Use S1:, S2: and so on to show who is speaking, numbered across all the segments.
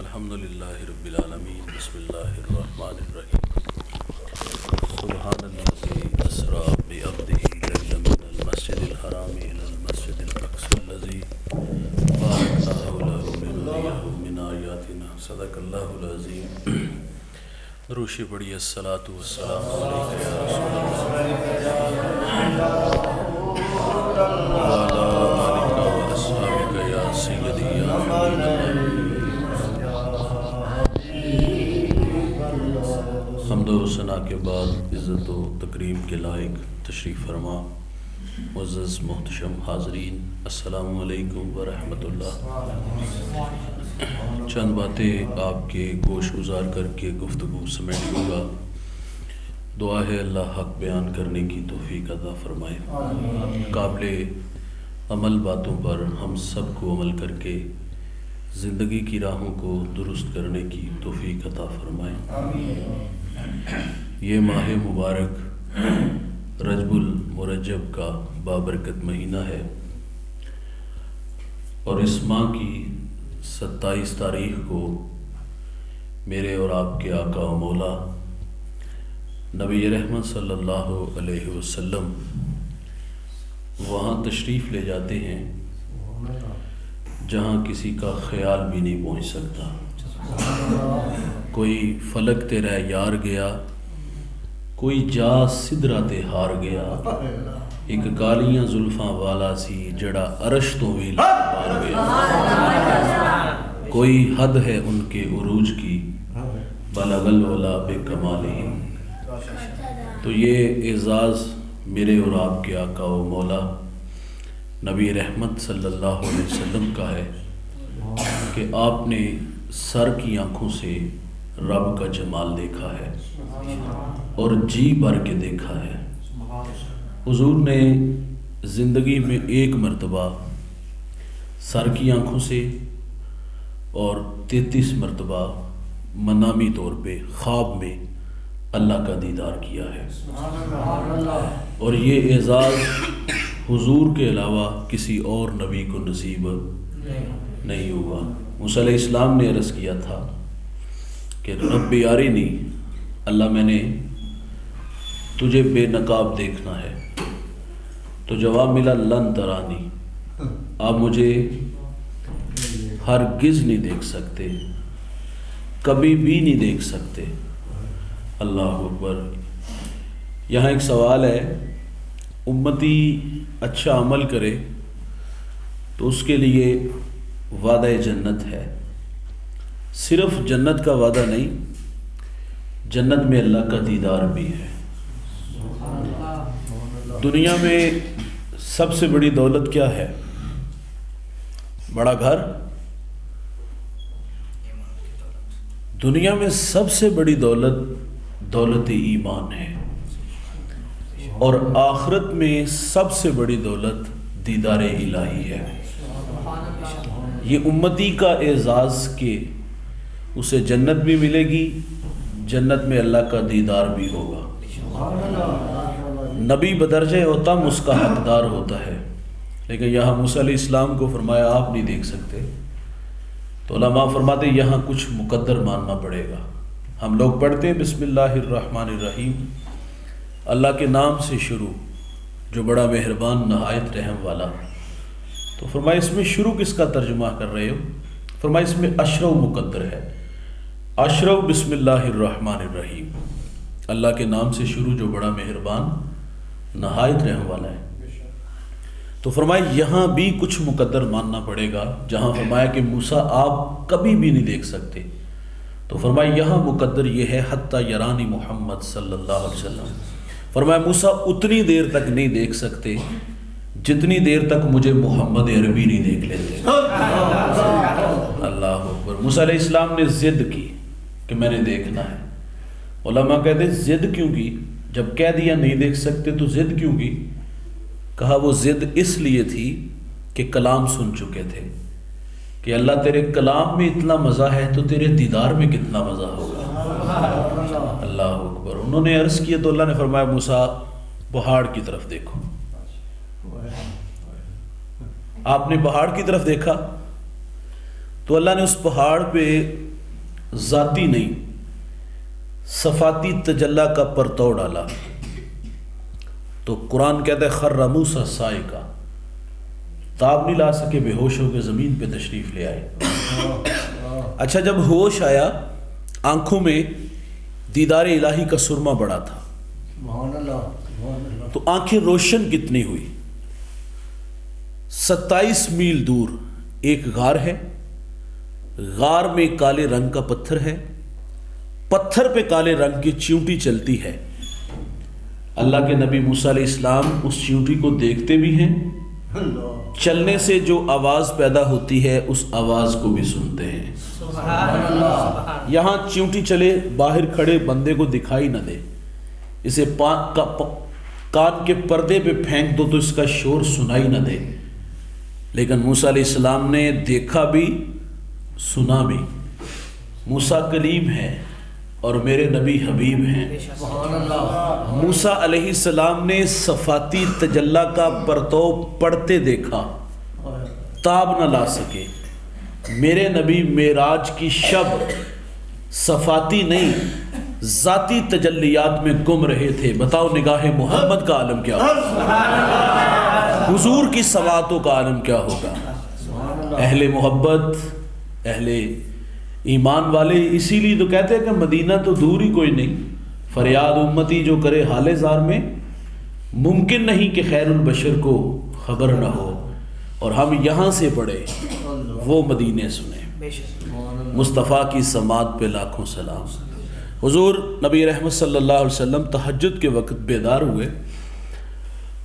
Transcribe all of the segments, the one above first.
S1: الحمدللہ رب العالمین بسم اللہ الرحمن الرحیم سبحان الذی اسری بعبدہ لیلا من المسجد الحرام الی المسجد الاقصی الذی بارکنا حولہ لنریہ من آیاتنا صدق اللہ العظیم۔ دروشی پڑھیے الصلاۃ والسلام علیک یا رسول اللہ وعلی آلک و اصحابک یا سیدی یا حبیب اللہ۔ حمد و ثنا کے بعد عزت و تکریم کے لائق تشریف فرما معزز محتشم حاضرین، السلام علیکم ورحمۃ اللہ۔ چند باتیں آپ کے گوش گزار کر کے گفتگو سمیٹ لوں گا۔ دعا ہے اللہ حق بیان کرنے کی توفیق عطا فرمائے، قابل عمل باتوں پر ہم سب کو عمل کر کے زندگی کی راہوں کو درست کرنے کی توفیق عطا فرمائے۔ یہ ماہ مبارک رجب المرجب کا بابرکت مہینہ ہے اور اس ماہ کی 27 تاریخ کو میرے اور آپ کے آقا و مولا نبی رحمت صلی اللہ علیہ وسلم وہاں تشریف لے جاتے ہیں جہاں کسی کا خیال بھی نہیں پہنچ سکتا۔ کوئی فلک تیرا یار گیا، کوئی جا سدرات ہار گیا، ایک کالیاں زلفاں والا سی جڑا عرش تو بھی مار گیا، کوئی حد ہے ان کے عروج کی بلغ العلا بکمالہم۔ تو یہ اعزاز میرے اور آپ کے آقا و مولا نبی رحمت صلی اللہ علیہ وسلم کا ہے کہ آپ نے سر کی آنکھوں سے رب کا جمال دیکھا ہے اور جی بھر کے دیکھا ہے۔ حضور نے زندگی میں ایک مرتبہ سر کی آنکھوں سے اور 33 مرتبہ منامی طور پہ خواب میں اللہ کا دیدار کیا ہے، اور یہ اعزاز حضور کے علاوہ کسی اور نبی کو نصیب نہیں ہوا۔ موسیٰ علیہ السلام نے عرض کیا تھا کہ رب ارنی، اللہ میں نے تجھے بے نقاب دیکھنا ہے، تو جواب ملا لن ترانی، آپ مجھے ہرگز نہیں دیکھ سکتے، کبھی بھی نہیں دیکھ سکتے۔ اللہ اکبر۔ یہاں ایک سوال ہے، امتی اچھا عمل کرے تو اس کے لیے وعدہ جنت ہے۔ صرف جنت کا وعدہ نہیں، جنت میں اللہ کا دیدار بھی ہے۔ دنیا میں سب سے بڑی دولت کیا ہے؟ بڑا گھر؟ دنیا میں سب سے بڑی دولت دولت ایمان ہے، اور آخرت میں سب سے بڑی دولت دیدار الہی ہے۔ یہ امتی کا اعزاز کہ اسے جنت بھی ملے گی، جنت میں اللہ کا دیدار بھی ہوگا۔ نبی بدرجہ ہوتا اس کا حقدار ہوتا ہے، لیکن یہاں موسیٰ علیہ السلام کو فرمایا آپ نہیں دیکھ سکتے، تو علماء فرماتے یہاں کچھ مقدر ماننا پڑے گا۔ ہم لوگ پڑھتے ہیں بسم اللہ الرحمن الرحیم، اللہ کے نام سے شروع جو بڑا مہربان نہایت رحم والا، تو فرمایا اس میں شروع کس کا ترجمہ کر رہے ہو؟ فرمایا اس میں اشرو مقدر ہے، اشرو بسم اللہ الرحمن الرحیم، اللہ کے نام سے شروع جو بڑا مہربان نہایت رحم والا ہے۔ تو فرمایا یہاں بھی کچھ مقدر ماننا پڑے گا، جہاں فرمایا کہ موسیٰ آپ کبھی بھی نہیں دیکھ سکتے، تو فرمایا یہاں مقدر یہ ہے حتی یرانی محمد صلی اللہ علیہ وسلم، فرمایا موسیٰ اتنی دیر تک نہیں دیکھ سکتے جتنی دیر تک مجھے محمد عربی نہیں دیکھ لیتے۔ اللہ اکبر۔ موسیٰ علیہ السلام نے ضد کی کہ میں نے دیکھنا ہے۔ علماء کہتے ہیں ضد کیوں کی؟ جب کہہ دیا نہیں دیکھ سکتے تو ضد کیوں کی؟ کہا وہ ضد اس لیے تھی کہ کلام سن چکے تھے کہ اللہ تیرے کلام میں اتنا مزہ ہے تو تیرے دیدار میں کتنا مزہ ہوگا۔ اللہ اکبر۔ انہوں نے عرض کیا تو اللہ نے فرمایا موسیٰ پہاڑ کی طرف دیکھو۔ آپ نے پہاڑ کی طرف دیکھا تو اللہ نے اس پہاڑ پہ ذاتی نہیں صفاتی تجلی کا پرتو ڈالا تو قرآن کہتا ہے خر موسیٰ صاعقہ، تاب نہیں لا سکے، بے ہوش ہو کے زمین پہ تشریف لے آئے۔ اچھا جب ہوش آیا آنکھوں میں دیدار الہی کا سرما بڑا تھا، تو آنکھیں روشن کتنی ہوئی۔ 27 میل دور ایک غار ہے، غار میں کالے رنگ کا پتھر ہے، پتھر پہ کالے رنگ کی چیونٹی چلتی ہے۔ اللہ کے نبی موسیٰ علیہ السلام اس چیونٹی کو دیکھتے بھی ہیں، چلنے سے جو آواز پیدا ہوتی ہے اس آواز کو بھی سنتے ہیں۔ یہاں چیونٹی چلے، باہر کھڑے بندے کو دکھائی نہ دے، اسے کان کے پردے پہ پھینک دو تو اس کا شور سنائی نہ دے، لیکن موسیٰ علیہ السلام نے دیکھا بھی سنا بھی۔ موسیٰ کلیم ہے اور میرے نبی حبیب ہیں۔ موسیٰ علیہ السلام نے صفاتی تجلی کا پرتو پڑھتے دیکھا، تاب نہ لا سکے۔ میرے نبی معراج کی شب صفاتی نہیں ذاتی تجلیات میں گم رہے تھے۔ بتاؤ نگاہ محمد کا عالم کیا ہوگا، حضور کی سماعتوں کا عالم کیا ہوگا۔ اہل محبت، اہل ایمان والے اسی لیے تو کہتے ہیں کہ مدینہ تو دور ہی کوئی نہیں، فریاد امتی جو کرے حال زار میں، ممکن نہیں کہ خیر البشر کو خبر نہ ہو، اور ہم یہاں سے پڑھے وہ مدینے سنیں۔ مصطفیٰ کی سماعت پہ لاکھوں سلام۔ حضور نبی رحمت صلی اللہ علیہ وسلم تہجد کے وقت بیدار ہوئے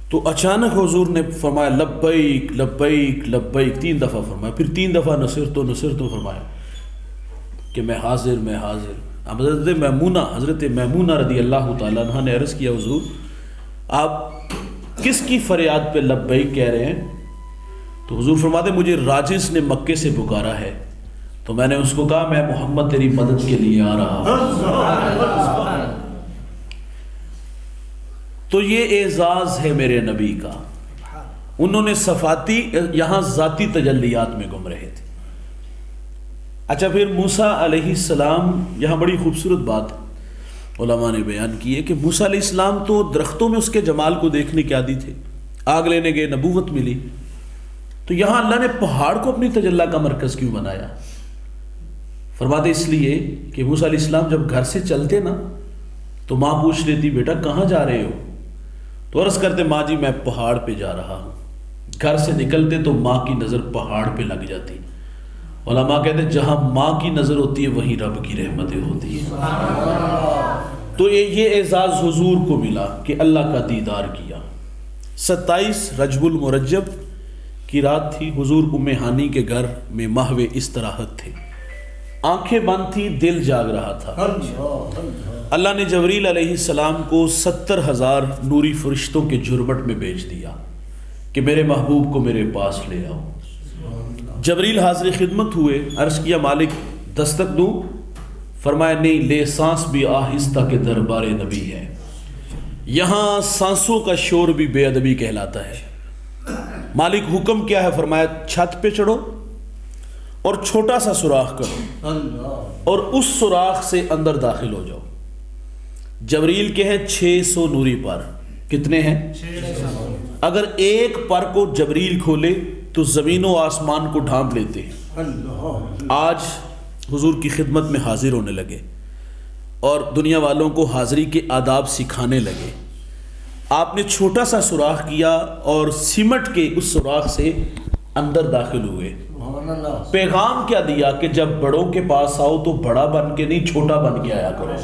S1: تو اچانک حضور نے فرمایا لبیک لبیک لبیک، 3 دفعہ فرمایا، پھر 3 دفعہ نصرت و فرمایا کہ میں حاضر میں حاضر۔ اب حضرت میمونہ رضی اللہ تعالیٰ عنہ نے عرض کیا حضور آپ کس کی فریاد پہ لبیک کہہ رہے ہیں؟ تو حضور فرماتے مجھے راجس نے مکے سے پکارا ہے، تو میں نے اس کو کہا میں محمد تیری مدد کے لیے آ رہا ہوں۔ تو یہ اعزاز ہے میرے نبی کا، انہوں نے صفاتی یہاں ذاتی تجلیات میں گم رہے تھے۔ اچھا پھر موسیٰ علیہ السلام، یہاں بڑی خوبصورت بات علماء نے بیان کی ہے کہ موسیٰ علیہ السلام تو درختوں میں اس کے جمال کو دیکھنے کے عادی تھے، آگ لینے گئے نبوت ملی، تو یہاں اللہ نے پہاڑ کو اپنی تجلی کا مرکز کیوں بنایا؟ فرماتے اس لیے کہ موسیٰ علیہ السلام جب گھر سے چلتے نا تو ماں پوچھ لیتی بیٹا کہاں جا رہے ہو؟ تو عرض کرتے ماں جی میں پہاڑ پہ جا رہا ہوں۔ گھر سے نکلتے تو ماں کی نظر پہاڑ پہ لگ جاتی۔ علماء کہتے ہیں جہاں ماں کی نظر ہوتی ہے وہیں رب کی رحمتیں ہوتی ہیں۔ تو یہ اعزاز حضور کو ملا کہ اللہ کا دیدار کیا۔ 27 رجب المرجب کی رات تھی، حضور ام ہانی کے گھر میں محو استراحت تھے، آنکھیں بند تھی، دل جاگ رہا تھا۔ اللہ نے جبریل علیہ السلام کو 70,000 نوری فرشتوں کے جھرمٹ میں بھیج دیا کہ میرے محبوب کو میرے پاس لے آؤ۔ جبریل حاضر خدمت ہوئے، عرض کیا مالک دستک دوں؟ فرمایا نہیں، لے سانس بھی آہستہ کے دربار نبی ہے۔ یہاں سانسوں کا شور بھی بے ادبی کہلاتا ہے۔ مالک حکم کیا ہے؟ فرمایا چھت پہ چڑھو اور چھوٹا سا سوراخ کرو اور اس سوراخ سے اندر داخل ہو جاؤ۔ جبریل کے ہیں 600 نوری پر، کتنے ہیں؟ اگر ایک پر کو جبریل کھولے تو زمین و آسمان کو ڈھانپ لیتے ہیں۔ آج حضور کی خدمت میں حاضر ہونے لگے اور دنیا والوں کو حاضری کے آداب سکھانے لگے۔ آپ نے چھوٹا سا سوراخ کیا اور سمٹ کے اس سوراخ سے اندر داخل ہوئے۔ پیغام کیا دیا کہ جب بڑوں کے پاس آؤ تو بڑا بن کے نہیں، چھوٹا بن کے آیا کرو۔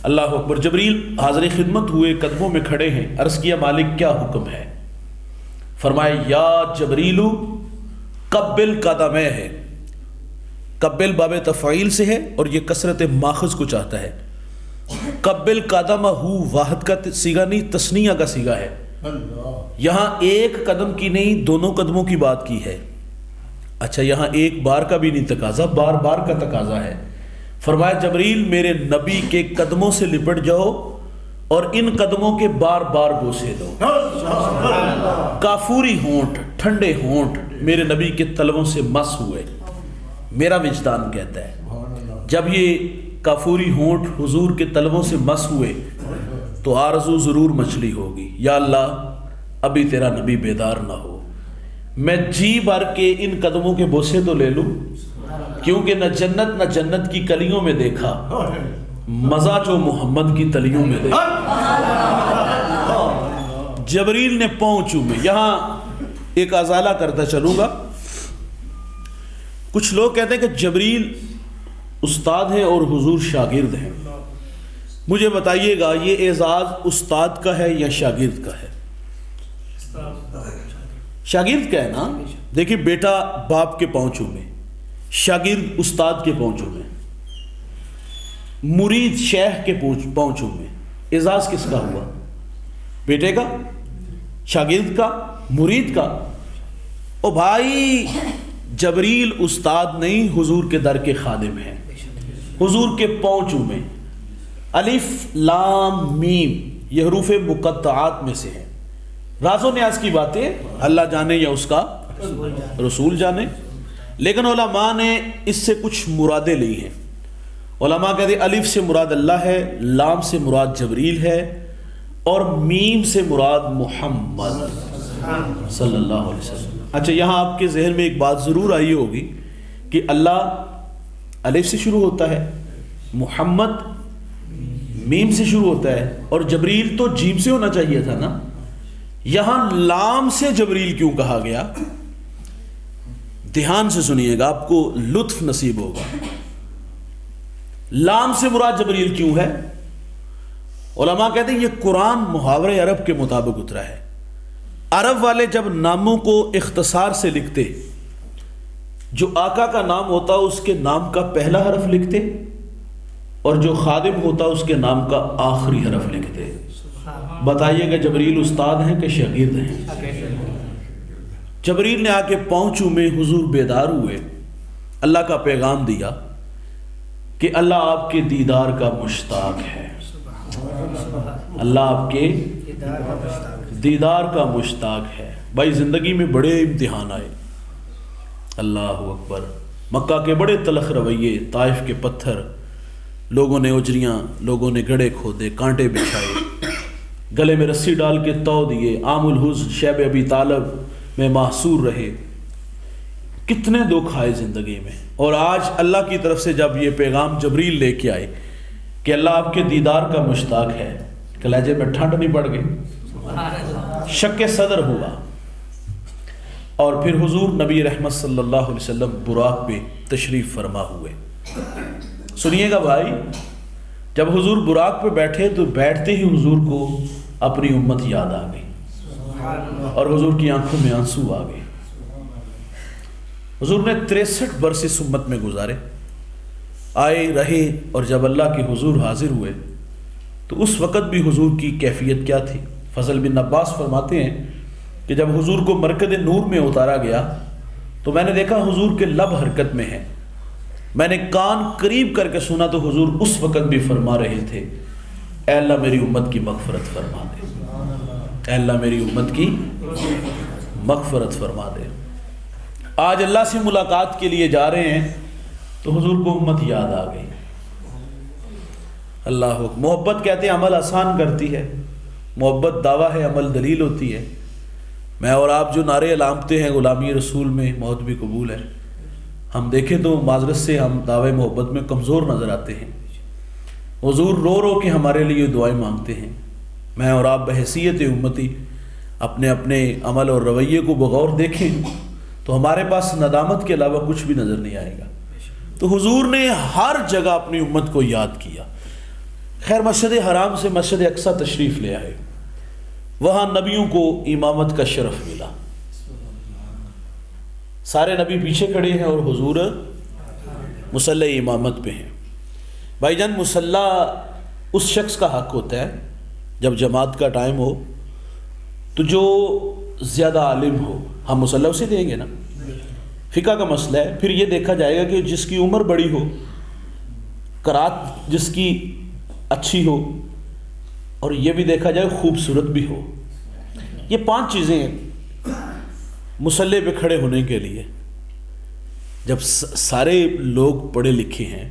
S1: اللہ اکبر۔ جبریل حاضر خدمت ہوئے، قدموں میں کھڑے ہیں، عرض کیا مالک کیا حکم ہے؟ فرمایا یا جبریل قبل قدمے ہے، قبل باب تفعیل سے ہے اور یہ کثرت ماخذ کو چاہتا ہے۔ قبل قدمہ واحد کا صیغہ نہیں، تثنیہ کا صیغہ ہے۔ یہاں ایک قدم کی نہیں، دونوں قدموں کی بات کی ہے۔ اچھا یہاں ایک بار کا بھی نہیں تقاضا، بار بار کا تقاضا ہے۔ فرمایا جبریل میرے نبی کے قدموں سے لپٹ جاؤ اور ان قدموں کے بار بار بوسے دو۔ کافوری ہونٹ، ٹھنڈے ہونٹ میرے نبی کے تلووں سے مس ہوئے۔ میرا وجدان کہتا ہے جب یہ کافوری ہونٹ حضور کے طلبوں سے مس ہوئے تو آرزو ضرور مچلی ہوگی، یا اللہ ابھی تیرا نبی بیدار نہ ہو، میں جی بھر کے ان قدموں کے بوسے تو لے لوں، کیونکہ نہ جنت کی کلیوں میں دیکھا، مزہ جو محمد کی تلیوں میں دیکھا۔ جبریل نے پاؤں چومے۔ یہاں ایک ازالہ کرتا چلوں گا، کچھ لوگ کہتے ہیں کہ جبریل استاد ہے اور حضور شاگرد ہیں، مجھے بتائیے گا یہ اعزاز استاد کا ہے یا شاگرد کا ہے؟ شاگرد کا ہے نا۔ دیکھیں بیٹا باپ کے پاؤں چومے، شاگرد استاد کے پاؤں چومے، مرید شیخ کے پاؤں چومے، اعزاز کس کا ہوا؟ بیٹے کا، شاگرد کا، مرید کا؟ او بھائی جبریل استاد نہیں، حضور کے در کے خادم ہیں، حضور کے پاؤں چومے۔ الف لام میم یہ حروف مقطعات میں سے ہیں، راز و نیاز کی باتیں اللہ جانے یا اس کا رسول جانے، لیکن علماء نے اس سے کچھ مرادیں لی ہیں۔ علماء کہتے ہیں الف سے مراد اللہ ہے، لام سے مراد جبریل ہے، اور میم سے مراد محمد صلی اللہ علیہ وسلم۔ اچھا یہاں آپ کے ذہن میں ایک بات ضرور آئی ہوگی کہ اللہ الف سے شروع ہوتا ہے، محمد میم سے شروع ہوتا ہے، اور جبریل تو جیم سے ہونا چاہیے تھا نا، یہاں لام سے جبریل کیوں کہا گیا؟ دھیان سے سنیے گا، آپ کو لطف نصیب ہوگا۔ لام سے مراد جبریل کیوں ہے؟ علماء کہتے ہیں یہ قرآن محاورے عرب کے مطابق اترا ہے۔ عرب والے جب ناموں کو اختصار سے لکھتے، جو آقا کا نام ہوتا اس کے نام کا پہلا حرف لکھتے، اور جو خادم ہوتا اس کے نام کا آخری حرف لکھتے۔ بتائیے گا جبریل استاد ہیں کہ شاگرد ہیں؟ جبریل نے آ کے پاؤں چومے، حضور بیدار ہوئے، اللہ کا پیغام دیا کہ اللہ آپ کے دیدار کا مشتاق ہے، اللہ آپ کے دیدار کا مشتاق ہے۔ بھائی زندگی میں بڑے امتحان آئے، اللہ اکبر، مکہ کے بڑے تلخ رویے، طائف کے پتھر، لوگوں نے اجریاں، لوگوں نے گڑھے کھودے، کانٹے بچھائے، گلے میں رسی ڈال کے تو دیے، عام الحزن شیب ابی طالب میں محصور رہے، کتنے دکھ آئے زندگی میں۔ اور آج اللہ کی طرف سے جب یہ پیغام جبریل لے کے آئے کہ اللہ آپ کے دیدار کا مشتاق ہے، کلیجے میں ٹھنڈ نہیں پڑ گئی، شک صدر ہوا۔ اور پھر حضور نبی رحمت صلی اللہ علیہ وسلم براق پہ تشریف فرما ہوئے۔ سنیے گا بھائی، جب حضور براق پہ بیٹھے تو بیٹھتے ہی حضور کو اپنی امت یاد آ گئی، اور حضور کی آنکھوں میں آنسو آ گئے۔ حضور نے 63 برس اس امت میں گزارے، آئے رہے، اور جب اللہ کے حضور حاضر ہوئے تو اس وقت بھی حضور کی کیفیت کیا تھی؟ فضل بن عباس فرماتے ہیں کہ جب حضور کو مرکز نور میں اتارا گیا تو میں نے دیکھا حضور کے لب حرکت میں ہیں، میں نے کان قریب کر کے سنا تو حضور اس وقت بھی فرما رہے تھے اے اللہ میری امت کی مغفرت فرما دے، اے اللہ میری امت کی مغفرت فرما دے۔ آج اللہ سے ملاقات کے لیے جا رہے ہیں تو حضور کو امت یاد آ گئی۔ اللہ محبت کہتے ہیں عمل آسان کرتی ہے، محبت دعویٰ ہے، عمل دلیل ہوتی ہے۔ میں اور آپ جو نعرے علامتیں ہیں غلامی رسول میں، موت بھی قبول ہے، ہم دیکھیں تو معذرت سے ہم دعوے محبت میں کمزور نظر آتے ہیں۔ حضور رو رو کے ہمارے لیے دعائیں مانگتے ہیں۔ میں اور آپ بحیثیت امتی اپنے اپنے عمل اور رویے کو بغور دیکھیں تو ہمارے پاس ندامت کے علاوہ کچھ بھی نظر نہیں آئے گا۔ تو حضور نے ہر جگہ اپنی امت کو یاد کیا۔ خیر مسجد حرام سے مسجد اقصی تشریف لے آئے، وہاں نبیوں کو امامت کا شرف ملا، سارے نبی پیچھے کھڑے ہیں اور حضور مصلی امامت پہ ہیں۔ بھائی جان مصلی اس شخص کا حق ہوتا ہے جب جماعت کا ٹائم ہو تو جو زیادہ عالم ہو، ہم مصلی اسے دیں گے نا، فقہ کا مسئلہ ہے۔ پھر یہ دیکھا جائے گا کہ جس کی عمر بڑی ہو، قرات جس کی اچھی ہو، اور یہ بھی دیکھا جائے خوبصورت بھی ہو۔ یہ 5 چیزیں ہیں مصلی پہ کھڑے ہونے کے لیے۔ جب سارے لوگ پڑھے لکھے ہیں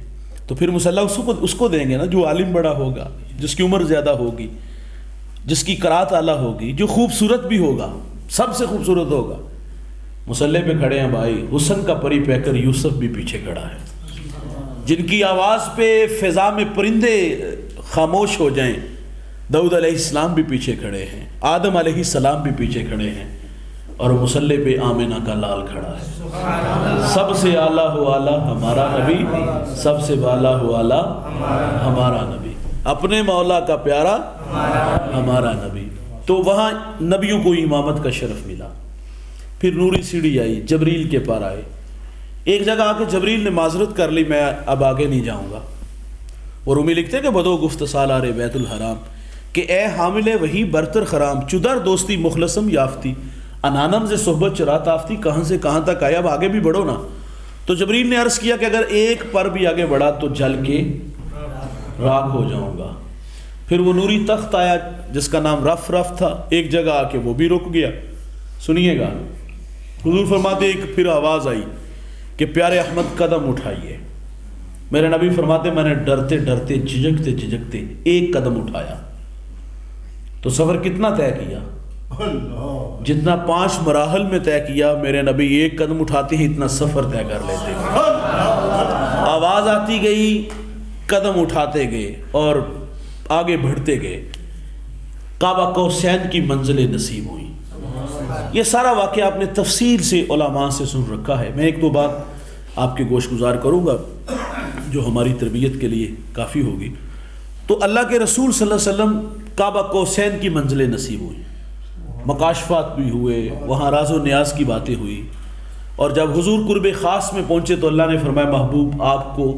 S2: تو پھر مصلی اس کو دیں گے نا جو عالم بڑا ہوگا، جس کی عمر زیادہ ہوگی، جس کی قرات اعلیٰ ہوگی، جو خوبصورت بھی ہوگا، سب سے خوبصورت ہوگا۔ مصلی پہ کھڑے ہیں بھائی، حسن کا پری پیکر یوسف بھی پیچھے کھڑا ہے، جن کی آواز پہ فضا میں پرندے خاموش ہو جائیں۔ داؤد علیہ السلام بھی پیچھے کھڑے ہیں، آدم علیہ السلام بھی پیچھے کھڑے ہیں، اور مصلی پہ آمنہ کا لال کھڑا ہے۔ سب سے اعلیٰ و اعلیٰ ہمارا نبی، سب سے بالا و اعلیٰ ہمارا نبی، اپنے مولا کا پیارا ہمارا نبی۔ تو وہاں نبیوں کو امامت کا شرف ملا۔ پھر نوری سیڑھی آئی، جبریل کے پار آئے۔ ایک جگہ آ کے جبریل نے معذرت کر لی، میں اب آگے نہیں جاؤں گا۔ وہ رومی لکھتے ہیں کہ بدو گفت سالار بیت الحرام، کہ اے حامل وہی برتر خرام، چدر دوستی مخلصم یافتی، انانم سے صحبت چرات آفتی، کہاں سے کہاں تک آیا، اب آگے بھی بڑھو نا۔ تو جبریل نے عرض کیا کہ اگر ایک پر بھی آگے بڑھا تو جل کے راکھ ہو جاؤں گا۔ پھر وہ نوری تخت آیا جس کا نام رف رف تھا، ایک جگہ آ کے وہ بھی رک گیا۔ سنیے گا، حضور فرماتے ایک پھر آواز آئی کہ پیارے احمد قدم اٹھائیے۔ میرے نبی فرماتے میں نے ڈرتے ڈرتے جھجکتے جھجکتے ایک قدم اٹھایا تو سفر کتنا طے کیا؟ جتنا 5 مراحل میں طے کیا، میرے نبی ایک قدم اٹھاتے ہی اتنا سفر طے کر لیتے۔ آواز آتی گئی، قدم اٹھاتے گئے اور آگے بڑھتے گئے، کعبہ قوسین کی منزلیں نصیب ہوئی۔ یہ سارا واقعہ آپ نے تفصیل سے علماء سے سن رکھا ہے۔ میں ایک دو بات آپ کے گوش گزار کروں گا جو ہماری تربیت کے لیے کافی ہوگی۔ تو اللہ کے رسول صلی اللہ علیہ وسلم کعبہ قوسین کی منزلیں نصیب ہوئی، مکاشفات بھی ہوئے، وہاں راز و نیاز کی باتیں ہوئی، اور جب حضور قرب خاص میں پہنچے تو اللہ نے فرمایا محبوب آپ کو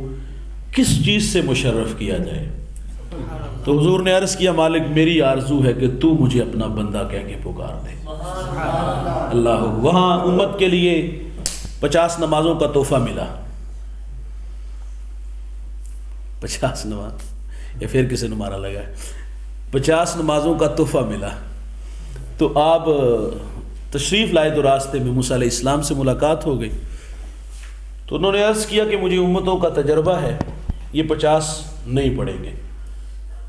S2: کس چیز سے مشرف کیا جائے؟ تو حضور نے عرض کیا مالک میری آرزو ہے کہ تو مجھے اپنا بندہ کہہ کے پکار دے۔ اللہ، وہاں امت کے لیے 50 نمازوں کا تحفہ ملا۔ 50 نماز، یا پھر کسی نے مارا لگا ہے، 50 نمازوں کا تحفہ ملا۔ تو آپ تشریف لائے تو راستے میں موسیٰ علیہ السلام سے ملاقات ہو گئی، تو انہوں نے عرض کیا کہ مجھے امتوں کا تجربہ ہے، یہ 50 نہیں پڑھیں گے،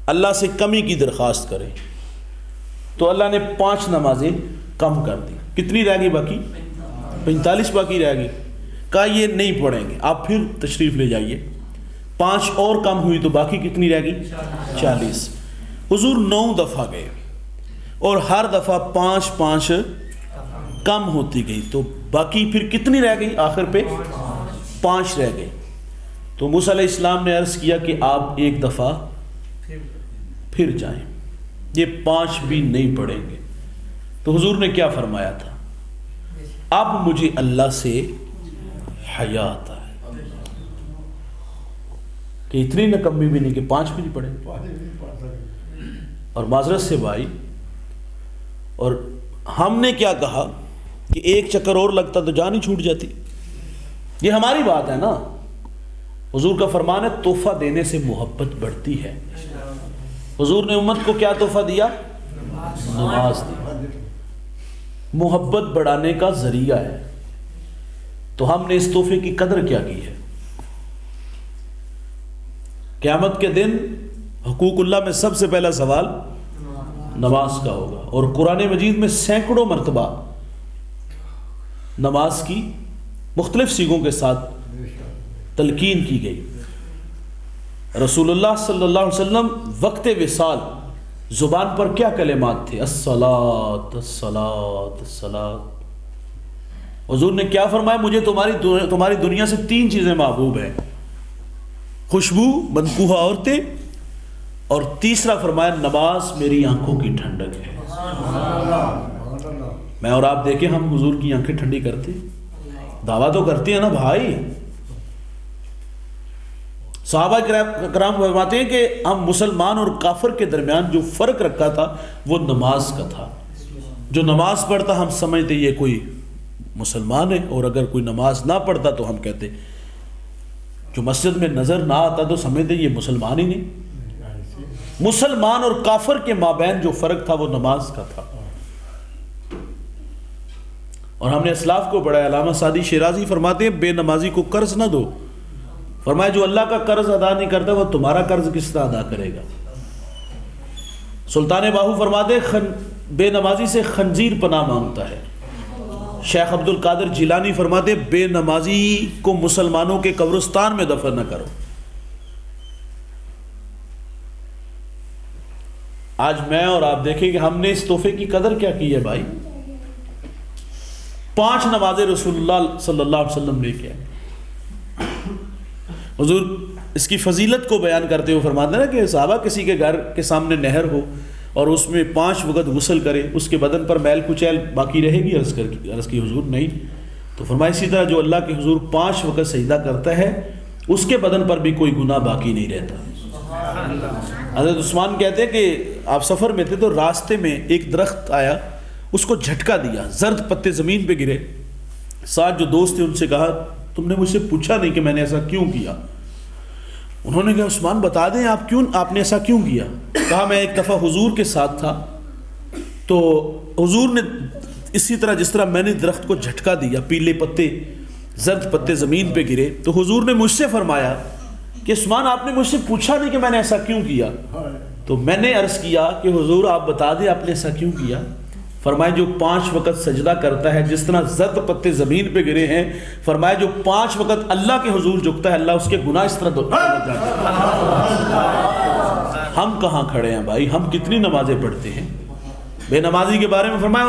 S2: اللہ سے کمی کی درخواست کریں۔ تو اللہ نے 5 نمازیں کم کر دی۔ کتنی رہ گئی باقی؟ 45 باقی رہ گئی۔ کہا یہ نہیں پڑھیں گے، آپ پھر تشریف لے جائیے۔ 5 اور کم ہوئی تو باقی کتنی رہ گئی؟ 40۔ حضور 9 دفعہ گئے اور ہر دفعہ 5 کم ہوتی گئی، تو باقی پھر کتنی رہ گئی؟ آخر پہ 5 رہ گئی۔ تو موسیٰ علیہ السلام نے عرض کیا کہ آپ ایک دفعہ پھر جائیں، یہ 5 بھی نہیں پڑھیں گے۔ تو حضور نے کیا فرمایا تھا؟ اب مجھے اللہ سے حیا آتا ہے کہ اتنی نکمی بھی نہیں کہ 5 بھی نہیں پڑھیں۔ اور معذرت سے بھائی، اور ہم نے کیا کہا کہ ایک چکر اور لگتا تو جان ہی چھوٹ جاتی۔ یہ ہماری بات ہے نا، حضور کا فرمان ہے تحفہ دینے سے محبت بڑھتی ہے۔ حضور نے امت کو کیا تحفہ دیا؟ نماز دی، محبت بڑھانے کا ذریعہ ہے۔ تو ہم نے اس تحفے کی قدر کیا کی ہے؟ قیامت کے دن حقوق اللہ میں سب سے پہلا سوال نماز کا ہوگا، اور قرآن مجید میں سینکڑوں مرتبہ نماز کی مختلف صیغوں کے ساتھ تلقین کی گئی۔ رسول اللہ صلی اللہ علیہ وسلم وقت وصال زبان پر کیا کلمات تھے؟ الصلاۃ الصلاۃ الصلاۃ۔ حضور نے کیا فرمایا؟ مجھے تمہاری دنیا سے 3 چیزیں محبوب ہیں، خوشبو، منکوحہ عورتیں، اور تیسرا فرمایا نماز میری آنکھوں کی ٹھنڈک ہے۔ میں اور آپ دیکھیں ہم حضور کی آنکھیں ٹھنڈی کرتے، دعویٰ تو کرتے ہیں نا بھائی۔ صحابہ کرام فرماتے ہیں کہ ہم مسلمان اور کافر کے درمیان جو فرق رکھا تھا وہ نماز کا تھا۔ جو نماز پڑھتا ہم سمجھتے یہ کوئی مسلمان ہے، اور اگر کوئی نماز نہ پڑھتا تو ہم کہتے، جو مسجد میں نظر نہ آتا تو سمجھتے یہ مسلمان ہی نہیں۔ مسلمان اور کافر کے مابین جو فرق تھا وہ نماز کا تھا۔ اور ہم نے اسلاف کو پڑھا، علامہ سعدی شیرازی فرماتے ہیں بے نمازی کو قرض نہ دو، فرمایا جو اللہ کا قرض ادا نہیں کرتا وہ تمہارا قرض کس طرح ادا کرے گا؟ سلطان باہو فرماتے بے نمازی سے خنزیر پناہ مانگتا ہے۔ شیخ عبد القادر جیلانی فرماتے بے نمازی کو مسلمانوں کے قبرستان میں دفن نہ کرو۔ آج میں اور آپ دیکھیں کہ ہم نے اس تحفے کی قدر کیا کی ہے بھائی۔ 5 نمازیں رسول اللہ صلی اللہ علیہ وسلم لے کے آئے۔ حضور اس کی فضیلت کو بیان کرتے ہوئے فرماتے ہیں کہ صحابہ کسی کے گھر کے سامنے نہر ہو اور اس میں 5 وقت غسل کرے، اس کے بدن پر میل کچیل باقی رہے گی؟ عرض کی حضور نہیں۔ تو فرمایا اسی طرح جو اللہ کے حضور 5 وقت سجدہ کرتا ہے اس کے بدن پر بھی کوئی گناہ باقی نہیں رہتا۔ حضرت عثمان کہتے ہیں کہ آپ سفر میں تھے تو راستے میں ایک درخت آیا، اس کو جھٹکا دیا، زرد پتے زمین پہ گرے۔ ساتھ جو دوست تھے ان سے کہا تم نے مجھ سے پوچھا نہیں کہ میں نے ایسا کیوں کیا؟ انہوں نے کہا عثمان بتا دیں آپ نے ایسا کیوں کیا؟ کہا میں ایک دفعہ حضور کے ساتھ تھا تو حضور نے اسی طرح جس طرح میں نے درخت کو جھٹکا دیا، پیلے پتے زرد پتے زمین پہ گرے، تو حضور نے مجھ سے فرمایا کہ عثمان آپ نے مجھ سے پوچھا نہیں کہ میں نے ایسا کیوں کیا؟ تو میں نے عرض کیا کہ حضور آپ بتا دیں آپ نے ایسا کیوں کیا؟ فرمایا جو 5 وقت سجدہ کرتا ہے جس طرح زرد پتے زمین پہ گرے ہیں، فرمایا جو 5 وقت اللہ کے حضور جھکتا ہے اللہ اس کے گناہ اس طرح جاتے ہیں۔ ہم کہاں کھڑے ہیں بھائی؟ ہم کتنی نمازیں پڑھتے ہیں؟ بے نمازی کے بارے میں فرمایا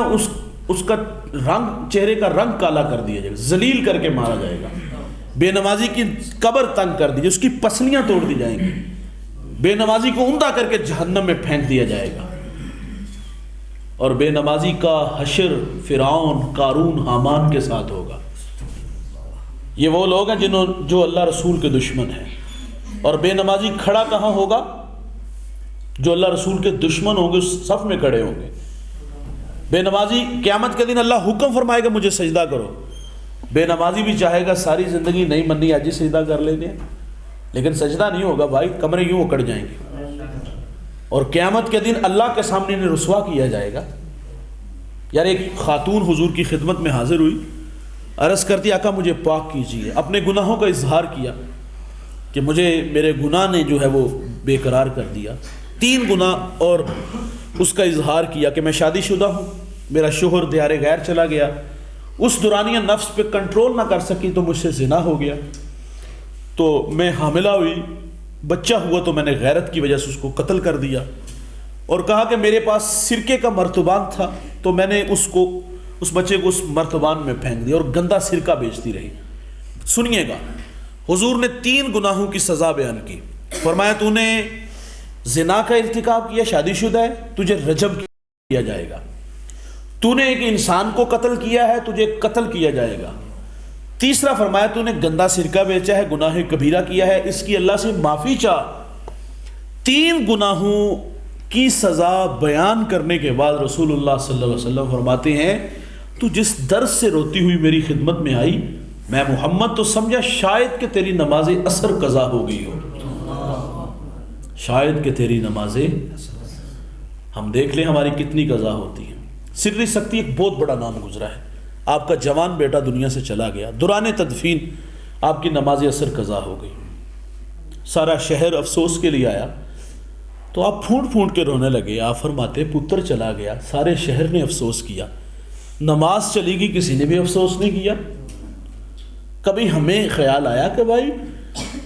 S2: اس کا رنگ، چہرے کا رنگ کالا کر دیا جائے گا، ذلیل کر کے مارا جائے گا۔ بے نمازی کی قبر تنگ کر دی جائے، اس کی پسلیاں توڑ دی جائیں گی۔ بے نمازی کو اوندا کر کے جہنم میں پھینک دیا جائے گا۔ اور بے نمازی کا حشر فرعون، قارون، حامان کے ساتھ ہوگا۔ یہ وہ لوگ ہیں جو اللہ رسول کے دشمن ہیں۔ اور بے نمازی کھڑا کہاں ہوگا؟ جو اللہ رسول کے دشمن ہوں گے اس صف میں کھڑے ہوں گے۔ بے نمازی قیامت کے دن اللہ حکم فرمائے گا مجھے سجدہ کرو، بے نمازی بھی چاہے گا ساری زندگی نہیں مننی آج ہی سجدہ کر لینے، لیکن سجدہ نہیں ہوگا بھائی، کمرے یوں اکڑ جائیں گے۔ اور قیامت کے دن اللہ کے سامنے انہیں رسوا کیا جائے گا۔ یار ایک خاتون حضور کی خدمت میں حاضر ہوئی، عرض کرتی آقا مجھے پاک کیجیے، اپنے گناہوں کا اظہار کیا کہ مجھے میرے گناہ نے جو ہے وہ بے قرار کر دیا، 3 گناہ، اور اس کا اظہار کیا کہ میں شادی شدہ ہوں، میرا شوہر دیار غیر چلا گیا، اس دورانیہ نفس پہ کنٹرول نہ کر سکی تو مجھ سے زنا ہو گیا، تو میں حاملہ ہوئی، بچہ ہوا تو میں نے غیرت کی وجہ سے اس کو قتل کر دیا، اور کہا کہ میرے پاس سرکے کا مرتبان تھا تو میں نے اس بچے کو اس مرتبان میں پھینک دیا اور گندا سرکہ بیچتی رہی۔ سنیے گا، حضور نے 3 گناہوں کی سزا بیان کی۔ فرمایا تو نے زنا کا ارتکاب کیا، شادی شدہ ہے، تجھے رجم کیا جائے گا۔ تو نے ایک انسان کو قتل کیا ہے، تجھے قتل کیا جائے گا۔ تیسرا فرمایا تو نے گندا سرکہ بیچا ہے، گناہ کبیرہ کیا ہے، اس کی اللہ سے معافی چاہ۔ 3 گناہوں کی سزا بیان کرنے کے بعد رسول اللہ صلی اللہ علیہ وسلم فرماتے ہیں تو جس درد سے روتی ہوئی میری خدمت میں آئی، میں محمد تو سمجھا شاید کہ تیری نماز عصر قضا ہو گئی ہو، شاید کہ تیری نماز، ہم دیکھ لیں ہماری کتنی قضا ہوتی ہے۔ سری سکتی ایک بہت بڑا نام گزرا ہے، آپ کا جوان بیٹا دنیا سے چلا گیا، دوران تدفین آپ کی نماز عصر قضا ہو گئی، سارا شہر افسوس کے لیے آیا تو آپ پھونٹ پھونٹ کے رونے لگے۔ آپ فرماتے پتر چلا گیا، سارے شہر نے افسوس کیا، نماز چلی گئی کسی نے بھی افسوس نہیں کیا۔ کبھی ہمیں خیال آیا کہ بھائی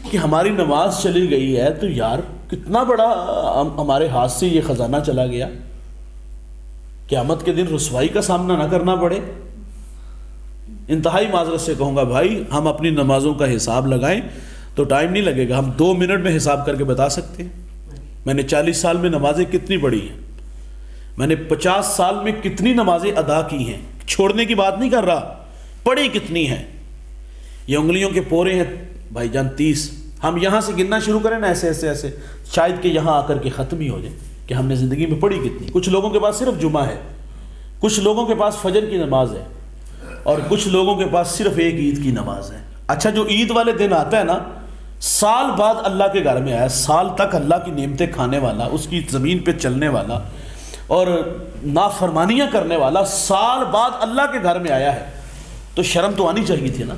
S2: کہ ہماری نماز چلی گئی ہے تو یار کتنا بڑا ہمارے ہاتھ سے یہ خزانہ چلا گیا، قیامت کے دن رسوائی کا سامنا نہ کرنا پڑے۔ انتہائی معذرت سے کہوں گا بھائی، ہم اپنی نمازوں کا حساب لگائیں تو ٹائم نہیں لگے گا، ہم 2 منٹ میں حساب کر کے بتا سکتے ہیں۔ میں نے 40 سال میں نمازیں کتنی پڑھی ہیں، میں نے 50 سال میں کتنی نمازیں ادا کی ہیں، چھوڑنے کی بات نہیں کر رہا، پڑھی کتنی ہیں۔ یہ انگلیوں کے پورے ہیں بھائی جان 30، ہم یہاں سے گننا شروع کریں نا ایسے ایسے ایسے، شاید کہ یہاں آ کر کے ختم ہی ہو جائے کہ ہم نے زندگی میں پڑھی کتنی۔ کچھ لوگوں کے پاس صرف جمعہ ہے، کچھ لوگوں کے پاس فجر کی نماز ہے، اور کچھ لوگوں کے پاس صرف ایک عید کی نماز ہے۔ اچھا جو عید والے دن آتا ہے نا، سال بعد اللہ کے گھر میں آیا، سال تک اللہ کی نعمتیں کھانے والا، اس کی زمین پہ چلنے والا اور نافرمانیاں کرنے والا، سال بعد اللہ کے گھر میں آیا ہے تو شرم تو آنی چاہیے تھی نا،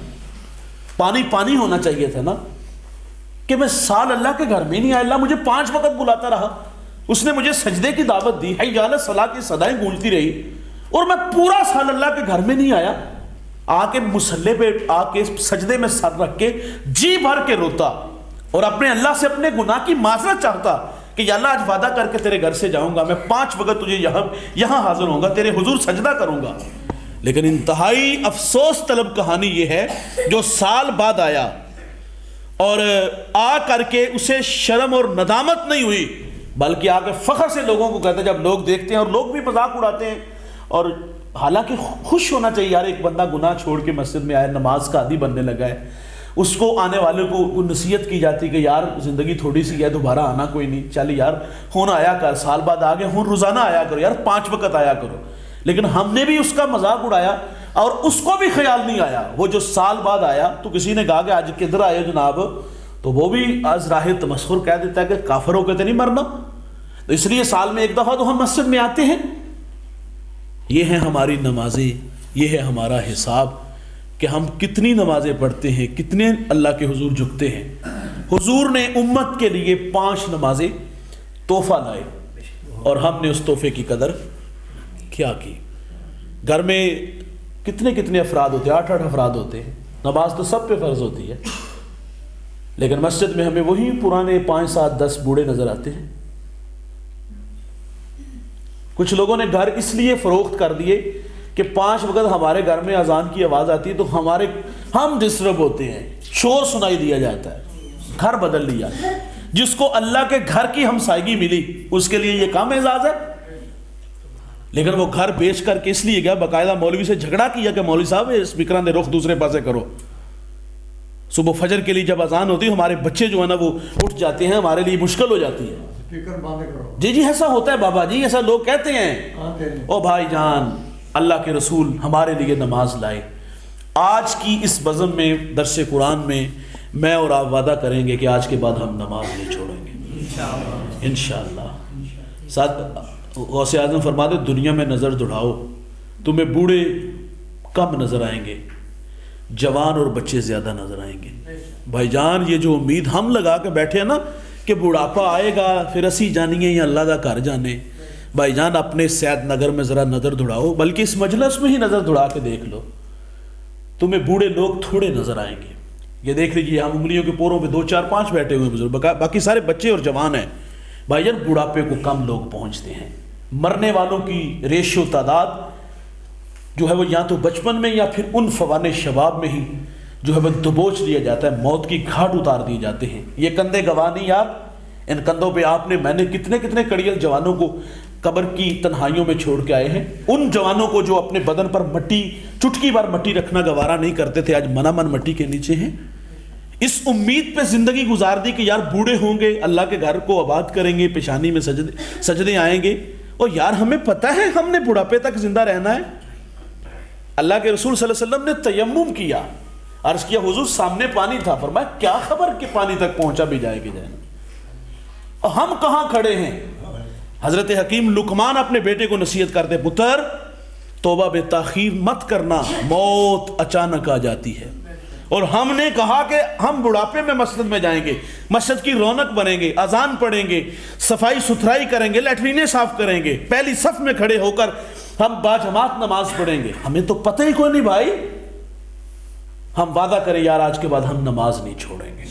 S2: پانی پانی ہونا چاہیے تھا نا۔ کہ میں سال اللہ کے گھر میں نہیں آیا, اللہ مجھے 5 وقت بلاتا رہا, اس نے مجھے سجدے کی دعوت دی, حی علی الصلاۃ کی صدائیں گونجتی رہی, اور میں پورا سال اللہ کے گھر میں نہیں آیا, آ کے مصلی پہ آ کے سجدے میں سر رکھ کے جی بھر کے روتا اور اپنے اللہ سے اپنے گناہ کی معذرت چاہتا کہ یا اللہ آج وعدہ کر کے تیرے گھر سے جاؤں گا, میں 5 وقت تجھے یہاں حاضر ہوں گا, تیرے حضور سجدہ کروں گا. لیکن انتہائی افسوس طلب کہانی یہ ہے جو سال بعد آیا اور آ کر کے اسے شرم اور ندامت نہیں ہوئی, بلکہ آ کے فخر سے لوگوں کو کہتا ہے, جب لوگ دیکھتے ہیں اور لوگ بھی مذاق اڑاتے ہیں, اور حالانکہ خوش ہونا چاہیے یار, ایک بندہ گناہ چھوڑ کے مسجد میں آیا, نماز کا عادی بننے لگا ہے, اس کو آنے والے کو نصیحت کی جاتی کہ یار زندگی تھوڑی سی ہے, دوبارہ آنا کوئی نہیں, چل یار ہون آیا کر, سال بعد آ گئے ہون روزانہ آیا کرو یار, 5 وقت آیا کرو. لیکن ہم نے بھی اس کا مذاق اڑایا اور اس کو بھی خیال نہیں آیا. وہ جو سال بعد آیا تو کسی نے کہا کہ آج کدھر آئے جناب, تو وہ بھی از راہ تمسخر کہہ دیتا ہے کہ کافر ہو کے تو نہیں مرنا, تو اس لیے سال میں ایک دفعہ تو ہم مسجد میں آتے ہیں. یہ ہیں ہماری نمازیں, یہ ہے ہمارا حساب کہ ہم کتنی نمازیں پڑھتے ہیں, کتنے اللہ کے حضور جھکتے ہیں. حضور نے امت کے لیے 5 نمازیں تحفہ لائے اور ہم نے اس تحفے کی قدر کیا کی. گھر میں کتنے افراد ہوتے ہیں, 8 افراد ہوتے ہیں, نماز تو سب پہ فرض ہوتی ہے, لیکن مسجد میں ہمیں وہی پرانے 5 7 10 بوڑھے نظر آتے ہیں. کچھ لوگوں نے گھر اس لیے فروخت کر دیے کہ 5 وقت ہمارے گھر میں اذان کی آواز آتی ہے تو ہم ڈسٹرب ہوتے ہیں, شور سنائی دیا جاتا ہے, گھر بدل لیا. جس کو اللہ کے گھر کی ہمسائیگی ملی اس کے لیے یہ کام اعزاز ہے. لیکن وہ گھر بیچ کر کے اس لیے گیا, باقاعدہ مولوی سے جھگڑا کیا کہ مولوی صاحب اسپیکراں دے رخ دوسرے پاسے کرو. صبح فجر کے لیے جب اذان ہوتی ہے ہمارے بچے جو ہے نا وہ اٹھ جاتے ہیں, ہمارے لیے مشکل ہو جاتی ہے. جی ایسا ہوتا ہے بابا جی, ایسا لوگ کہتے ہیں. او بھائی جان, اللہ کے رسول ہمارے لیے نماز لائے. آج کی اس بزم میں درس قرآن میں میں اور آپ وعدہ کریں گے کہ آج کے بعد ہم نماز نہیں چھوڑیں گے انشاءاللہ. ساتھ غوث اعظم فرماتے دنیا میں نظر دوڑاؤ, تمہیں بوڑھے کم نظر آئیں گے, جوان اور بچے زیادہ نظر آئیں گے. بھائی جان یہ جو امید ہم لگا کے بیٹھے ہیں نا کہ بڑھاپا آئے گا پھر اسی جانیے یا اللہ دا گھر جانے, بھائی جان اپنے سید نگر میں ذرا نظر دوڑاؤ, بلکہ اس مجلس میں ہی نظر دوڑا کے دیکھ لو, تمہیں بوڑھے لوگ تھوڑے نظر آئیں گے. یہ دیکھ لیجیے ہم انگلیوں کے پوروں پہ 2 4 5 بیٹھے ہوئے بزرگ, باقی سارے بچے اور جوان ہیں. بھائی جان بڑھاپے کو کم لوگ پہنچتے ہیں. مرنے والوں کی ریشو تعداد جو ہے وہ یا تو بچپن میں یا پھر ان فوان شباب میں ہی جو ہے وہ دبوچ لیا جاتا ہے, موت کی گھاٹ اتار دیے جاتے ہیں. یہ کندھے گواہ نہیں یار, ان کندھوں پہ آپ نے میں نے کتنے کڑیل جوانوں کو قبر کی تنہائیوں میں چھوڑ کے آئے ہیں. ان جوانوں کو جو اپنے بدن پر مٹی چٹکی بار مٹی رکھنا گوارا نہیں کرتے تھے, آج من مٹی کے نیچے ہیں. اس امید پہ زندگی گزار دی کہ یار بوڑھے ہوں گے, اللہ کے گھر کو آباد کریں گے, پیشانی میں سجدے آئیں گے. اور یار ہمیں پتہ ہے ہم نے بڑھاپے تک زندہ رہنا ہے. اللہ کے رسول صلی اللہ علیہ وسلم نے تیمم کیا, عرض کیا حضور سامنے پانی تھا, فرمایا کیا خبر کہ پانی تک پہنچا بھی جائے کہ جائے نا, اور ہم کہاں کھڑے ہیں. حضرت حکیم لقمان اپنے بیٹے کو نصیحت کرتے, پتر توبہ بے تاخیر مت کرنا, موت اچانک آ جاتی ہے. اور ہم نے کہا کہ ہم بڑھاپے میں مسجد میں جائیں گے, مسجد کی رونق بنیں گے, اذان پڑھیں گے, صفائی ستھرائی کریں گے, لیٹرینیں صاف کریں گے, پہلی صف میں کھڑے ہو کر ہم باجماعت نماز پڑھیں گے. ہمیں تو پتہ ہی کوئی نہیں بھائی. ہم وعدہ کریں یار آج کے بعد ہم نماز نہیں چھوڑیں گے.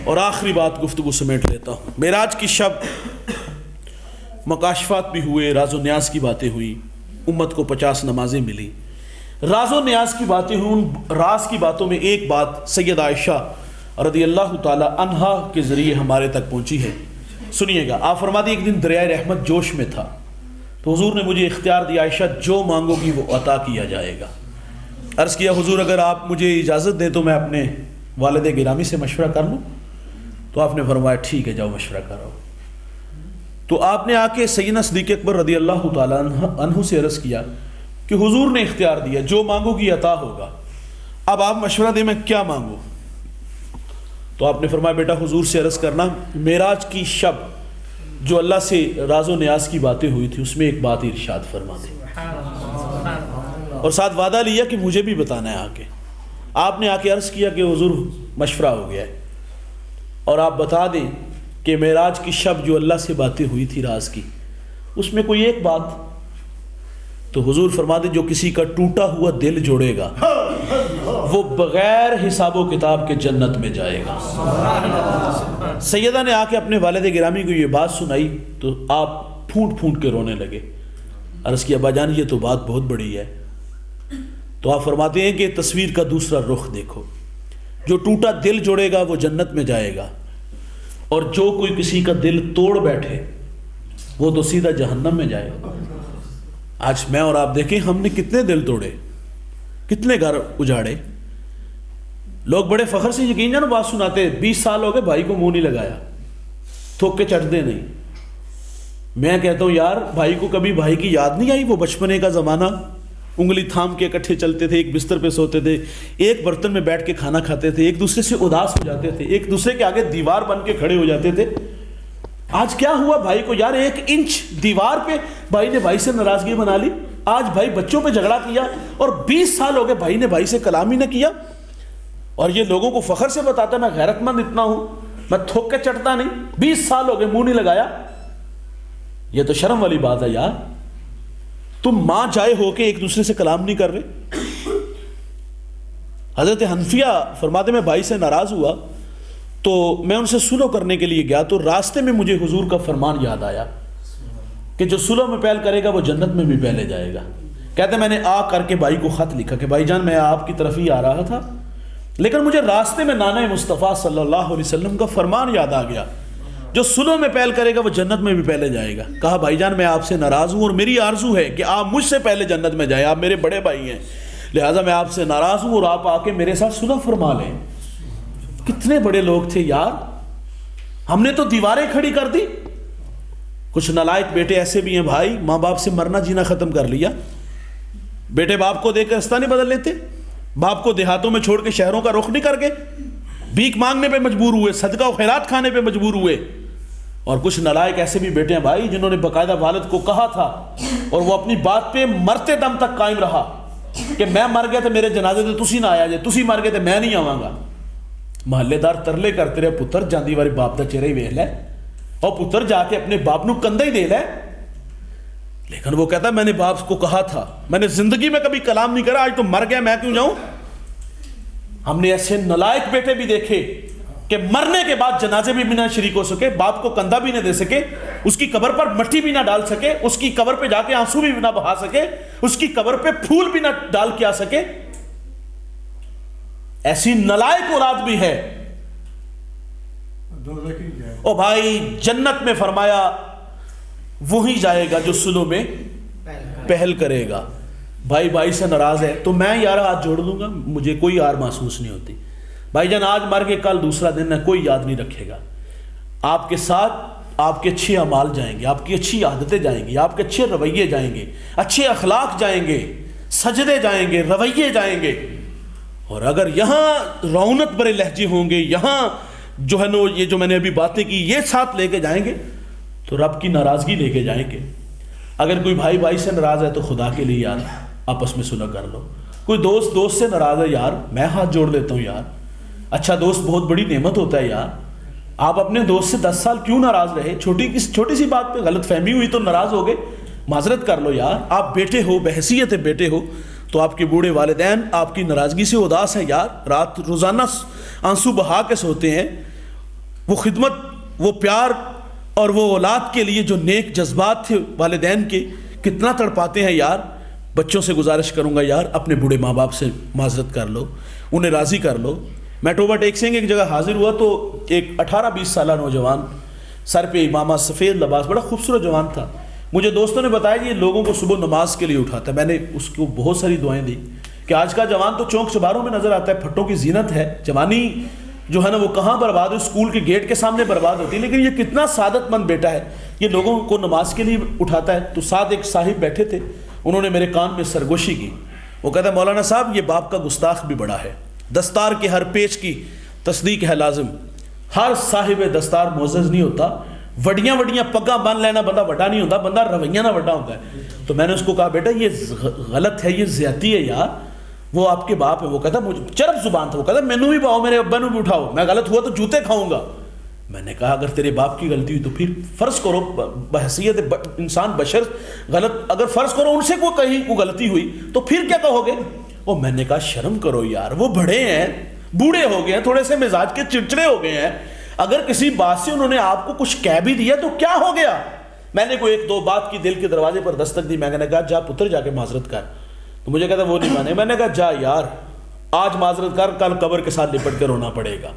S2: اور آخری بات گفتگو سمیٹ لیتا ہوں. معراج کی شب مکاشفات بھی ہوئے, راز و نیاز کی باتیں ہوئی, امت کو 50 نمازیں ملی. راز و نیاز کی باتیں ہوئیں, ان راز کی باتوں میں ایک بات سید عائشہ رضی اللہ تعالی عنہا کے ذریعے ہمارے تک پہنچی ہے. سنیے گا. آپ فرماتے ایک دن دریائے رحمت جوش میں تھا تو حضور نے مجھے اختیار دیا, عائشہ جو مانگو گی وہ عطا کیا جائے گا. عرض کیا حضور اگر آپ مجھے اجازت دیں تو میں اپنے والد گرامی سے مشورہ کر لوں. تو آپ نے فرمایا ٹھیک ہے جاؤ مشورہ کرو. تو آپ نے آ کے سیدنا صدیق اکبر رضی اللہ تعالیٰ عنہ سے عرض کیا کہ حضور نے اختیار دیا جو مانگو گی عطا ہوگا, اب آپ مشورہ دیں میں کیا مانگوں. تو آپ نے فرمایا بیٹا حضور سے عرض کرنا معراج کی شب جو اللہ سے راز و نیاز کی باتیں ہوئی تھی اس میں ایک بات ارشاد فرما دیں, اور ساتھ وعدہ لیا کہ مجھے بھی بتانا ہے آ کے. آپ نے آ کے عرض کیا کہ حضور مشورہ ہو گیا ہے. اور آپ بتا دیں کہ معراج کی شب جو اللہ سے باتیں ہوئی تھی راز کی، اس میں کوئی ایک بات، تو حضور فرما دیں جو کسی کا ٹوٹا ہوا دل جوڑے گا وہ بغیر حساب و کتاب کے جنت میں جائے گا۔ سیدہ نے آ کے اپنے والد گرامی کو یہ بات سنائی تو آپ پھونٹ پھونٹ کے رونے لگے۔ عرض کیا ابا جان یہ تو بات بہت بڑی ہے۔ تو آپ فرماتے ہیں کہ تصویر کا دوسرا رخ دیکھو، جو ٹوٹا دل جوڑے گا وہ جنت میں جائے گا، اور جو کوئی کسی کا دل توڑ بیٹھے وہ تو سیدھا جہنم میں جائے گا۔ آج میں اور آپ دیکھیں ہم نے کتنے دل توڑے، کتنے گھر اجاڑے۔ لوگ بڑے فخر سے یقین جانو بات سناتے، 20 سال ہو گئے بھائی کو منہ نہیں لگایا، تھوک کے چڑھتے نہیں۔ میں کہتا ہوں یار بھائی کو کبھی بھائی کی یاد نہیں آئی؟ وہ بچپنے کا زمانہ، انگلی تھام کے اکٹھے چلتے تھے، ایک بستر پہ سوتے تھے، ایک برتن میں بیٹھ کے کھانا کھاتے تھے، ایک دوسرے سے اداس ہو جاتے تھے، ایک دوسرے کے آگے دیوار بن کے کھڑے ہو جاتے تھے۔ آج کیا ہوا بھائی کو؟ یار 1 انچ دیوار پہ بھائی نے بھائی سے ناراضگی بنا لی، آج بھائی بچوں پہ جھگڑا کیا، اور 20 سال ہو گئے بھائی نے بھائی سے کلام ہی نہ کیا۔ اور یہ لوگوں کو فخر سے بتاتا میں غیرت مند اتنا ہوں، میں تھوک کے چٹتا نہیں، 20 سال ہو گئے منہ نہیں لگایا۔ یہ تو شرم والی بات ہے یار، تم ماں جائے ہو کے ایک دوسرے سے کلام نہیں کر رہے۔ حضرت حنفیہ فرماتے میں بھائی سے ناراض ہوا تو میں ان سے صلح کرنے کے لیے گیا، تو راستے میں مجھے حضور کا فرمان یاد آیا کہ جو صلح میں پہل کرے گا وہ جنت میں بھی پہلے جائے گا۔ کہتے میں نے آ کر کے بھائی کو خط لکھا کہ بھائی جان میں آپ کی طرف ہی آ رہا تھا، لیکن مجھے راستے میں نانا مصطفیٰ صلی اللہ علیہ وسلم کا فرمان یاد آ گیا، جو صلح میں پہل کرے گا وہ جنت میں بھی پہلے جائے گا۔ کہا بھائی جان میں آپ سے ناراض ہوں اور میری آرزو ہے کہ آپ مجھ سے پہلے جنت میں جائیں، آپ میرے بڑے بھائی ہیں، لہٰذا میں آپ سے ناراض ہوں اور آپ آ کے میرے ساتھ صلح فرما لیں۔ کتنے بڑے لوگ تھے یار، ہم نے تو دیواریں کھڑی کر دی۔ کچھ نالائق بیٹے ایسے بھی ہیں بھائی، ماں باپ سے مرنا جینا ختم کر لیا، بیٹے باپ کو دیکھ کر رستہ نہیں بدل لیتے، باپ کو دیہاتوں میں چھوڑ کے شہروں کا رخ نہیں کر کے بھیک مانگنے پہ مجبور ہوئے، صدقہ و خیرات کھانے پہ مجبور ہوئے۔ اور کچھ نالائق ایسے بھی بیٹے ہیں بھائی جنہوں نے باقاعدہ والد کو کہا تھا اور وہ اپنی بات پہ مرتے دم تک قائم رہا کہ میں مر گیا تو میرے جنازے تے تسی نہ آیا جے، تسی مر گئے تو میں نہیں آواں گا۔ محلے دار ترلے کرتے رہے، پتر جاندی واری باپ دا چہرہ ہی ویکھ لے، اور پتر جا کے اپنے باپ نو کندھا ہی دے لے۔ لیکن وہ کہتا میں نے باپ کو کہا تھا، میں نے زندگی میں کبھی کلام نہیں کرا، آج تو مر گیا میں کیوں جاؤں۔ ہم نے ایسے نالائق بیٹے بھی دیکھے کہ مرنے کے بعد جنازے میں بھی نہ شریک ہو سکے، باپ کو کندھا بھی نہ دے سکے، اس کی قبر پر مٹی بھی نہ ڈال سکے، اس کی قبر پہ جا کے آنسو بھی نہ بہا سکے، اس کی قبر پہ پھول بھی نہ ڈال کے آ سکے۔ ایسی نالائق اولاد بھی ہے۔ او بھائی جنت میں فرمایا وہی جائے گا جو صلح میں پہل کرے گا۔ بھائی بھائی سے ناراض ہے تو میں یار ہاتھ جوڑ دوں گا، مجھے کوئی یار محسوس نہیں ہوتی۔ بھائی جان آج مر کے کل دوسرا دن ہے، کوئی یاد نہیں رکھے گا۔ آپ کے ساتھ آپ کے اچھے اعمال جائیں گے، آپ کی اچھی عادتیں جائیں گی، آپ کے اچھے رویے جائیں گے، اچھے اخلاق جائیں گے، سجدے جائیں گے، رویے جائیں گے۔ اور اگر یہاں رونق برے لہجے ہوں گے، یہاں جو ہے نا یہ جو میں نے ابھی باتیں کی یہ ساتھ لے کے جائیں گے تو رب کی ناراضگی لے کے جائیں گے۔ اگر کوئی بھائی بھائی سے ناراض ہے تو خدا کے لیے یار آپس میں صلح کر لو۔ کوئی دوست دوست سے ناراض ہے یار میں ہاتھ جوڑ لیتا ہوں یار، اچھا دوست بہت بڑی نعمت ہوتا ہے یار۔ آپ اپنے دوست سے 10 سال کیوں ناراض رہے؟ چھوٹی سی بات پہ غلط فہمی ہوئی تو ناراض ہو گئے، معذرت کر لو یار۔ آپ بیٹے ہو، بحیثیت بیٹے ہو، تو آپ کے بوڑھے والدین آپ کی ناراضگی سے اداس ہیں یار، رات روزانہ آنسو بہا کے سوتے ہیں۔ وہ خدمت، وہ پیار اور وہ اولاد کے لیے جو نیک جذبات تھے والدین کے کتنا تڑپاتے ہیں یار۔ بچوں سے گزارش کروں گا یار اپنے بوڑھے ماں باپ سے معذرت کر لو، انہیں راضی کر لو۔ میں ٹوبہ ٹیکسنگ ایک جگہ حاضر ہوا تو ایک 18-20 سالہ نوجوان، سر پہ امامہ، سفید لباس، بڑا خوبصورت جوان تھا۔ مجھے دوستوں نے بتایا کہ یہ لوگوں کو صبح نماز کے لیے اٹھاتا ہے۔ میں نے اس کو بہت ساری دعائیں دی کہ آج کا جوان تو چونک چباروں میں نظر آتا ہے، پھٹوں کی زینت ہے، جوانی جو ہے نا وہ کہاں برباد ہے، اسکول کے گیٹ کے سامنے برباد ہوتی ہے، لیکن یہ کتنا سعادت مند بیٹا ہے، یہ لوگوں کو نماز کے لیے اٹھاتا ہے۔ تو ساتھ ایک صاحب بیٹھے تھے، انہوں نے میرے کان میں سرگوشی کی۔ وہ کہتا ہے مولانا صاحب یہ باپ کا گستاخ بھی بڑا ہے، دستار کے ہر پیچ کی تصدیق ہے لازم، ہر صاحب دستار معزز نہیں ہوتا، وڈیاں وڈیاں پگاں بن لینا بندہ وڈا نہیں ہوتا، بندہ رویہ نہ وڈا ہوتا ہے۔ تو میں نے اس کو کہا بیٹا یہ غلط ہے، یہ زیادتی ہے یار، وہ آپ کے باپ ہے۔ وہ کہتا مجھے چرب زبان تھا، وہ کہتا مینوں بھی پاؤ، میرے ابا نوں بھی اٹھاؤ، میں غلط ہوا تو جوتے کھاؤں گا۔ میں نے کہا اگر تیرے باپ کی غلطی ہوئی تو پھر فرض کرو بحیثیت انسان بشر غلط، اگر فرض کرو ان سے کہیں کوئی غلطی ہوئی تو پھر کیا کہو گے؟ وہ میں نے کہا شرم کرو یار، وہ بڑے ہیں، بوڑھے ہو گئے ہیں، تھوڑے سے مزاج کے چڑچڑے ہو گئے ہیں، اگر کسی بات سے انہوں نے آپ کو کچھ کہہ بھی دیا تو کیا ہو گیا؟ میں نے کوئی ایک دو بات کی، دل کے دروازے پر دستک دی، میں نے کہا جا پتر جا کے معذرت کر. تو مجھے کہتا وہ نہیں مانے. میں نے کہا جا یار آج معذرت کر، کل قبر کے ساتھ لپٹ کے رونا پڑے گا.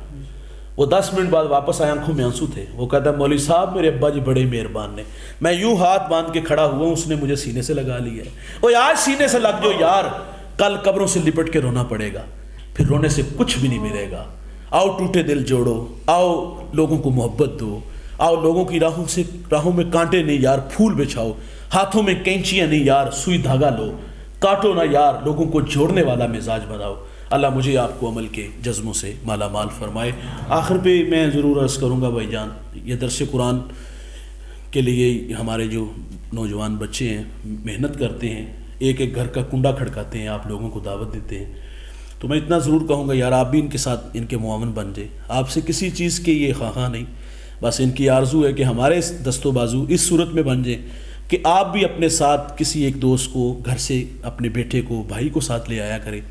S2: وہ 10 منٹ بعد واپس آیا، آنکھوں میں آنسو تھے. وہ کہتا مولوی صاحب میرے ابا جی بڑے مہربان نے. میں یوں ہاتھ باندھ کے کھڑا ہوا، اس نے مجھے سینے سے لگا لیا ہے. وہ آج سینے سے لگ جو یار، کل قبروں سے لپٹ کے رونا پڑے گا، پھر رونے سے کچھ بھی نہیں ملے گا. آؤ ٹوٹے دل جوڑو، آؤ لوگوں کو محبت دو، آؤ لوگوں کی راہوں میں کانٹے نہیں یار پھول بچھاؤ، ہاتھوں میں کینچیاں نہیں یار سوئی دھاگا لو، کاٹو نہ یار، لوگوں کو جوڑنے والا مزاج بناؤ. اللہ مجھے آپ کو عمل کے جذبوں سے مالا مال فرمائے. آخر پہ میں ضرور عرض کروں گا بھائی جان، یہ درس قرآن کے لیے ہمارے جو نوجوان بچے ہیں محنت کرتے ہیں، ایک ایک گھر کا کنڈا کھڑکاتے ہیں، آپ لوگوں کو دعوت دیتے ہیں. تو میں اتنا ضرور کہوں گا یار آپ بھی ان کے ساتھ ان کے معاون بن جائے. آپ سے کسی چیز کے یہ خواہاں نہیں، بس ان کی آرزو ہے کہ ہمارے دست و بازو اس صورت میں بن جائیں کہ آپ بھی اپنے ساتھ کسی ایک دوست کو گھر سے، اپنے بیٹے کو، بھائی کو ساتھ لے آیا کریں.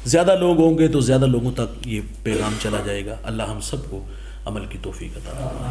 S2: زیادہ لوگ ہوں گے تو زیادہ لوگوں تک یہ پیغام چلا جائے گا. اللہ ہم سب کو عمل کی توفیق عطا فرمائے.